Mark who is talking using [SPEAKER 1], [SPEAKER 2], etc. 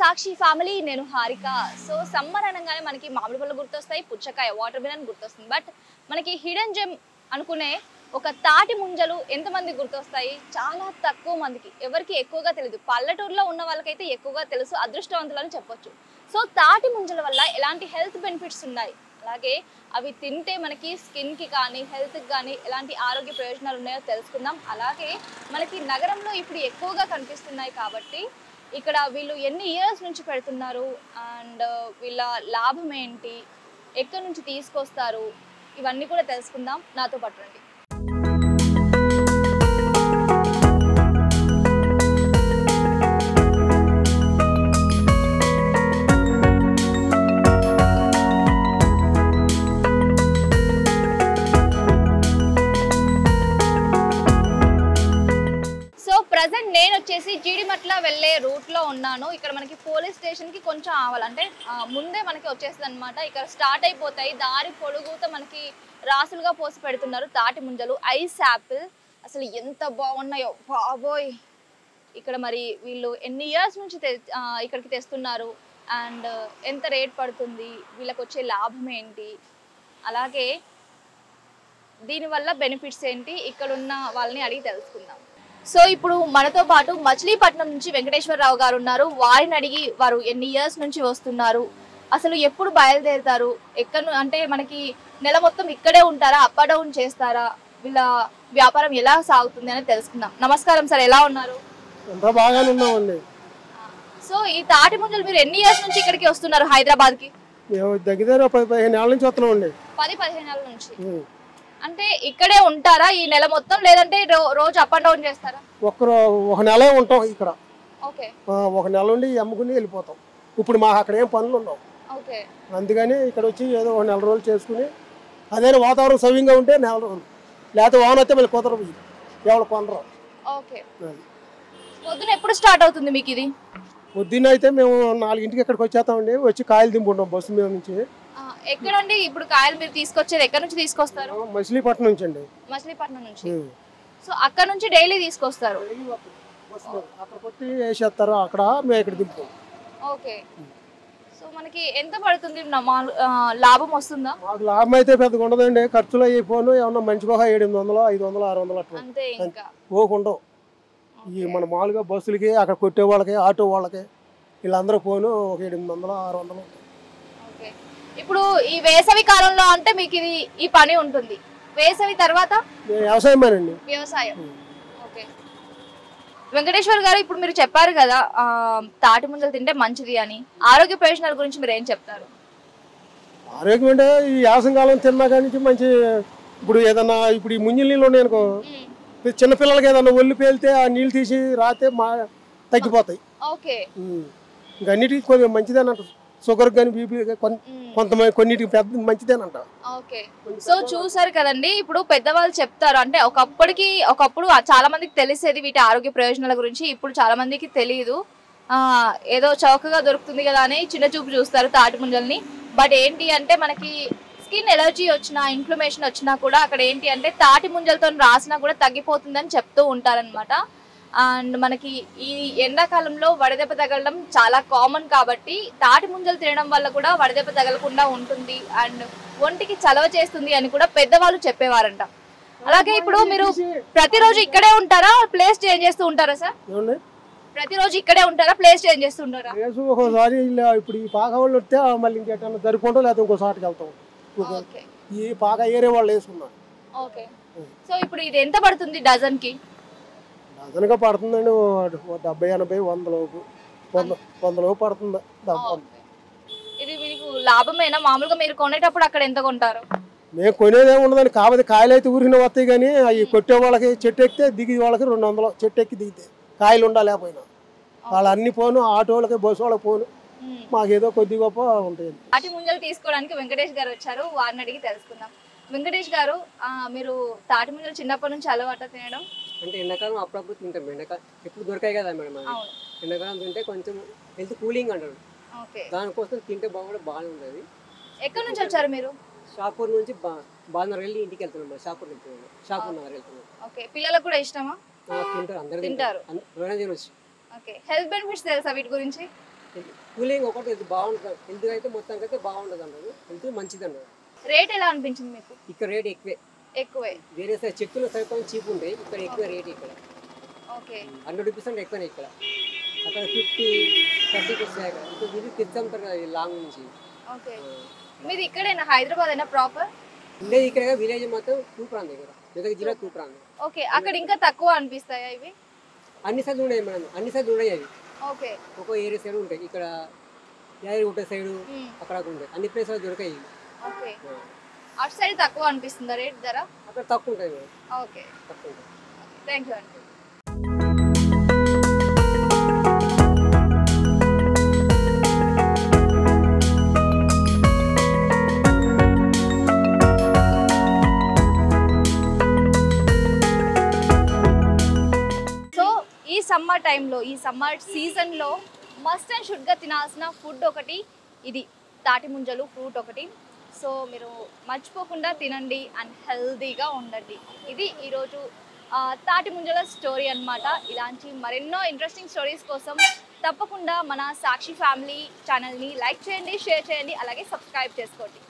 [SPEAKER 1] సాక్షి family నేను Harika. So summer అనగానే మనకి మామిడి పళ్ళు గుర్తొస్తాయి, పుచ్చకాయ, వాటర్ మిలన్ గుర్తొస్తుంది. బట్ మనకి హిడెన్ జెమ్ అనుకునే ఒక తాటి ముంజలు ఎంతమంది గుర్తొస్తాయి? చాలా తక్కువ మందికి, ఎవరికి ఎక్కువగా తెలియదు. పల్లెటూరులో ఉన్న వాళ్ళకైతే ఎక్కువగా తెలుసు, అదృష్టవంతులని చెప్పొచ్చు. సో తాటి ముంజల వల్ల ఎలాంటి హెల్త్ బెనిఫిట్స్ ఉన్నాయి, అలాగే అవి తింటే మనకి స్కిన్కి కానీ హెల్త్కి కానీ ఎలాంటి ఆరోగ్య ప్రయోజనాలు ఉన్నాయో తెలుసుకుందాం. అలాగే మనకి నగరంలో ఇప్పుడు ఎక్కువగా కనిపిస్తున్నాయి కాబట్టి ఇక్కడ వీళ్ళు ఎన్ని ఇయర్స్ నుంచి పెడుతున్నారు అండ్ వీళ్ళ లాభం ఏంటి, ఎక్కడి నుంచి తీసుకొస్తారు, ఇవన్నీ కూడా తెలుసుకుందాం. నాతో పాటు రండి. ప్రజెంట్ నేను వచ్చేసి జీడిమట్ల వెళ్ళే రూట్ లో ఉన్నాను. ఇక్కడ మనకి పోలీస్ స్టేషన్ కి కొంచెం ఆవాలంటే ముందే మనకి వచ్చేస్తుంది అనమాట. ఇక్కడ స్టార్ట్ అయిపోతాయి. దారి పొడుగుతో మనకి రాసులుగా పోసి పెడుతున్నారు తాటి ముంజలు. ఐస్ యాపిల్ అసలు ఎంత బాగున్నాయో బాబోయ్. ఇక్కడ మరి వీళ్ళు ఎన్ని ఇయర్స్ నుంచి ఇక్కడికి తెస్తున్నారు అండ్ ఎంత రేట్ పడుతుంది, వీళ్ళకి వచ్చే లాభం ఏంటి, అలాగే దీనివల్ల బెనిఫిట్స్ ఏంటి, ఇక్కడ ఉన్న వాళ్ళని అడిగి తెలుసుకుందాం. సో ఇప్పుడు మనతో పాటు మచిలీపట్నం నుంచి వెంకటేశ్వరరావు గారు ఉన్నారు. వారిని అడిగి వారు ఎన్ని ఇయర్స్ నుంచి వస్తున్నారు, అసలు ఎప్పుడు బయలుదేరుతారు, ఎక్కడ అంటే మనకి నెల మొత్తం ఇక్కడే ఉంటారా, అప్ డౌన్ చేస్తారా, వీళ్ళ వ్యాపారం ఎలా సాగుతుంది అని తెలుసుకుందాం. నమస్కారం సార్, ఎలా ఉన్నారు?
[SPEAKER 2] బాగానే ఉన్నామండి.
[SPEAKER 1] సో ఈ తాటి ముంజలు మీరు ఎన్ని ఇయర్స్ నుంచి ఇక్కడికి వస్తున్నారు హైదరాబాద్ కి?
[SPEAKER 2] దగ్గర 10-15 ఏళ్ళ నుంచి వస్తున్నామండి.
[SPEAKER 1] 10-15 ఏళ్ళ నుంచి. అంటే ఇక్కడే ఉంటారా ఈ నెల మొత్తం, లేదంటే రోజు అప్ అండ్ డౌన్ చేస్తారా?
[SPEAKER 2] ఒక నెల ఉంటాం ఇక్కడ.
[SPEAKER 1] ఓకే.
[SPEAKER 2] ఒక నెల ఉండి అమ్ముకుని వెళ్ళిపోతాం. ఇప్పుడు మాకు అక్కడ ఏం పనులు ఉండవు.
[SPEAKER 1] ఓకే.
[SPEAKER 2] అందుకని ఇక్కడ వచ్చి ఏదో ఒక నెల రోజులు చేసుకుని అదే వాతావరణం సవ్యంగా ఉంటే నెల రోజులు, లేకపోతే వాన వస్తే మళ్ళీ కుదరదు, ఎవరు కొనరు.
[SPEAKER 1] ఓకే. పొద్దున ఎప్పుడు స్టార్ట్ అవుతుంది మీకు ఇది?
[SPEAKER 2] పొద్దున్న అయితే మేము 4ంటికి ఇక్కడికి వచ్చేస్తామండి. వచ్చి కాయలు దింపుకుంటాం బస్సు మీద నుంచి.
[SPEAKER 1] ఎక్కడండి ఇప్పుడు కాయలు మీరు తీసుకొచ్చేది? ఎక్కడ నుంచి తీసుకొస్తారు?
[SPEAKER 2] మచిలీపట్నం నుంచి అండి.
[SPEAKER 1] మచిలీపట్నం నుంచి. సో అక్కడ నుంచి డైలీ తీసుకొస్తారు?
[SPEAKER 2] అక్కడ కొట్టి వేసేస్తారు, అక్కడ మేము ఇక్కడ దింపుతాం.
[SPEAKER 1] ఓకే. సో మనకి ఎంత పడుతుంది, లాభం వస్తుందా?
[SPEAKER 2] మాకు లాభం అయితే పెద్దగా ఉండదండి. ఖర్చులు అయిపోను ఏమన్నా మంచిగా 700, 500, 600 అట్లా
[SPEAKER 1] అంతే. ఇంకా
[SPEAKER 2] పోకుండా ఈ మన మామూలుగా బస్సులకి అక్కడ కొట్టే వాళ్ళకి ఆటో వాళ్ళకి వీళ్ళందరూ పోను ఒక 700, 600.
[SPEAKER 1] ఓకే. ఇప్పుడు ఈ వేసవి కాలంలో అంటే మీకు ఇది ఈ పని ఉంటుంది, వేసవి తర్వాత
[SPEAKER 2] వ్యవసాయమేనండి.
[SPEAKER 1] వ్యవసాయం. ఓకే. వెంకటేశ్వర్ గారు, ఇప్పుడు మీరు చెప్పారు కదా తాటి ముంజలు తింటే మంచిది అని, ఆరోగ్య ప్రయోజనాల గురించి మీరు ఏం చెప్తారు?
[SPEAKER 2] ఆరోగ్యం అంటే ఈ యాసం కాలం తిన్నా కానీ మంచి. ఇప్పుడు ఏదన్నా ఇప్పుడు ఈ ముంజల నీళ్ళు ఉన్నాయి అనుకో, చిన్నపిల్లలకి ఏదన్నా ఒళ్ళు పేలితే ఆ నీళ్ళు తీసి రాతే తగ్గిపోతాయి.
[SPEAKER 1] ఓకే.
[SPEAKER 2] ఇంకా అన్నిటికీ కొద్దిగా మంచిదేనంట. షుగర్ కానీ బీపీ కొంతమంది కొన్నిటికి పెద్ద మంచిదేనంట.
[SPEAKER 1] ఓకే. సో చూసారు కదండి, ఇప్పుడు పెద్దవాళ్ళు చెప్తారు అంటే ఒకప్పుడు చాలా మందికి తెలిసేది వీటి ఆరోగ్య ప్రయోజనాల గురించి, ఇప్పుడు చాలా మందికి తెలియదు. ఏదో చౌకగా దొరుకుతుంది కదా అని చిన్న చూపు చూస్తారు తాటి ముంజల్ని. బట్ ఏంటి అంటే మనకి స్కిన్ ఎలర్జీ వచ్చినా, ఇన్ఫ్లమేషన్ వచ్చినా కూడా అక్కడ ఏంటి అంటే తాటి ముంజలతో రాసినా కూడా తగ్గిపోతుందని చెప్తూ ఉంటారనమాట. అండ్ మనకి ఈ ఎండాకాలంలో వడదెబ్బ తగలడం చాలా కామన్ కాబట్టి తాటి ముంజలు తినడం వల్ల కూడా వడదెబ్బ తగలకుండా ఉంటుంది అండ్ ఒంటికి చలవ చేస్తుంది అని కూడా పెద్దవాళ్ళు చెప్పేవారంట. అలాగే ఇప్పుడు మీరు ప్రతిరోజు ఇక్కడే ఉంటారా, ప్లేస్ చేంజ్ చేస్తూ ఉంటారా సార్? ప్రతిరోజు ఇక్కడే ఉంటారా, ప్లేస్ చేంజ్ చేస్తూ ఉంటారా?
[SPEAKER 2] ఒకసారి ఇప్పుడు ఈ పాక వాళ్ళు వస్తే మళ్ళీ ఇంకెట్టన్నా జరుపుకుంటాం, లేకపోతే ఇంకోసారికి వెళ్తాం. ఈ పాక ఏరే వాళ్ళు వేసుకున్నారు.
[SPEAKER 1] ఓకే. సో ఇప్పుడు ఇది ఎంత పడుతుంది డజన్ కి?
[SPEAKER 2] డజన్గా పడుతుందండి 70, 80, 100 లోపు. 100 లోపు పడుతుంది.
[SPEAKER 1] ఇది మీకు లాభమేనా? మామూలుగా మీరు కొనేటప్పుడు అక్కడ ఎంత కొంటారు?
[SPEAKER 2] మేము కొనేదే ఉండదండి. కాబట్టి కాయలు అయితే ఊరిన వస్తాయి, కానీ అవి కొట్టే వాళ్ళకి చెట్టు ఎక్కితే దిగి వాళ్ళకి 200 చెట్టు ఎక్కి దిగితే కాయలు ఉండాలేకపోయినా వాళ్ళు అన్ని పోను, ఆటోలకి బస్సు వాళ్ళకి పోను, మాకేదో కొద్ది గొప్ప ఉంటాయి.
[SPEAKER 1] తాటి ముంజలు తీసుకోవడానికి వెంకటేష్ గారు వచ్చారు, వారిని అడిగి తెలుసుకుందాం. వెంకటేష్ గారు, మీరు తాటి ముంజలు చిన్నప్పటి నుంచి అలవాటు తినడం?
[SPEAKER 3] అంటే ఎండాకాలం అప్పుడప్పుడు తింటాం. ఎండాకాలం ఎప్పుడు దొరకాయి కదా మేడం. ఎండాకాలం తింటే కొంచెం హెల్త్ కూలింగ్ అంటారు, దానికోసం తింటే బాగానే ఉంటుంది.
[SPEAKER 1] ఎక్కడి నుంచి వచ్చారు మీరు?
[SPEAKER 3] షాపూర్ నుంచి బాగా వెళ్ళి ఇంటికి వెళ్తున్నాం. షాపూర్ వెళ్తున్నాం, షాపూర్ నగర్ వెళ్తున్నాం.
[SPEAKER 1] ఓకే. పిల్లలకు కూడా ఇష్టమా?
[SPEAKER 3] తింటారు, అందరూ
[SPEAKER 1] తింటారు.
[SPEAKER 3] తినొచ్చు.
[SPEAKER 1] ఓకే. హెల్త్ బెనిఫిట్స్ తెలుసా వీటి గురించి?
[SPEAKER 3] కూలింగ్ ఒకటి హెల్త్ బాగుంటుంది, హెల్త్ అయితే మొత్తానికి అయితే బాగుంటుంది అన్నారు, హెల్త్ మంచిది అన్నారు.
[SPEAKER 1] రేట్ ఎలా అనిపించింది మీకు?
[SPEAKER 3] ఇక్కడ రేట్
[SPEAKER 1] ఎక్కువే.
[SPEAKER 3] వేరే సైడ్ చెక్కులు సైతం చీప్ ఉంటాయి, ఇక్కడ ఎక్కువ రేట్. ఇక్కడ
[SPEAKER 1] ఓకే
[SPEAKER 3] 100 రూపీస్ అంటే ఎక్కువనే. ఇక్కడ అక్కడ 50-30 వస్తాయి. ఇక్కడ ఇది తెచ్చాంటారు కదా లాంగ్ నుంచి.
[SPEAKER 1] ఓకే మీది ఇక్కడేనా, హైదరాబాద్ అయినా ప్రాపర్?
[SPEAKER 3] ఉండేది ఇక్కడ విలేజ్ మొత్తం తూప్రాన్ దగ్గర, మెదక్ జిల్లా తూప్రాన్.
[SPEAKER 1] ఓకే అక్కడ ఇంకా తక్కువ అనిపిస్తాయా ఇవి?
[SPEAKER 3] అన్ని సైడ్లు ఉన్నాయి మేడం, అన్ని సైడ్లు ఉన్నాయి అవి.
[SPEAKER 1] ఓకే
[SPEAKER 3] ఒక్కో ఏరియా సైడ్ ఉంటాయి. ఇక్కడ యాదగిరిగుట్ట సైడ్ అక్కడ ఉంటాయి, అన్ని ప్లేస్లో దొరికాయి.
[SPEAKER 1] ఓకే అటు సైడ్ తక్కువ అనిపిస్తుందా రేట్ ధర?
[SPEAKER 3] అక్కడ తక్కువ ఉంటాయి మేడం.
[SPEAKER 1] ఓకే
[SPEAKER 3] తక్కువ ఉంటాయి.
[SPEAKER 1] థ్యాంక్ యూ అండి. సో ఈ సమ్మర్ టైంలో, ఈ సమ్మర్ సీజన్లో మస్ట్ అండ్ షుడ్గా తినాల్సిన ఫుడ్ ఒకటి ఇది, తాటి ముంజలు ఫ్రూట్ ఒకటి. సో మీరు మర్చిపోకుండా తినండి అండ్ హెల్తీగా ఉండండి. ఇది ఈరోజు తాటి ముంజల స్టోరీ అన్నమాట. ఇలాంటి మరెన్నో ఇంట్రెస్టింగ్ స్టోరీస్ కోసం తప్పకుండా మన సాక్షి ఫ్యామిలీ ఛానల్ని లైక్ చేయండి, షేర్ చేయండి, అలాగే సబ్స్క్రైబ్ చేసుకోండి.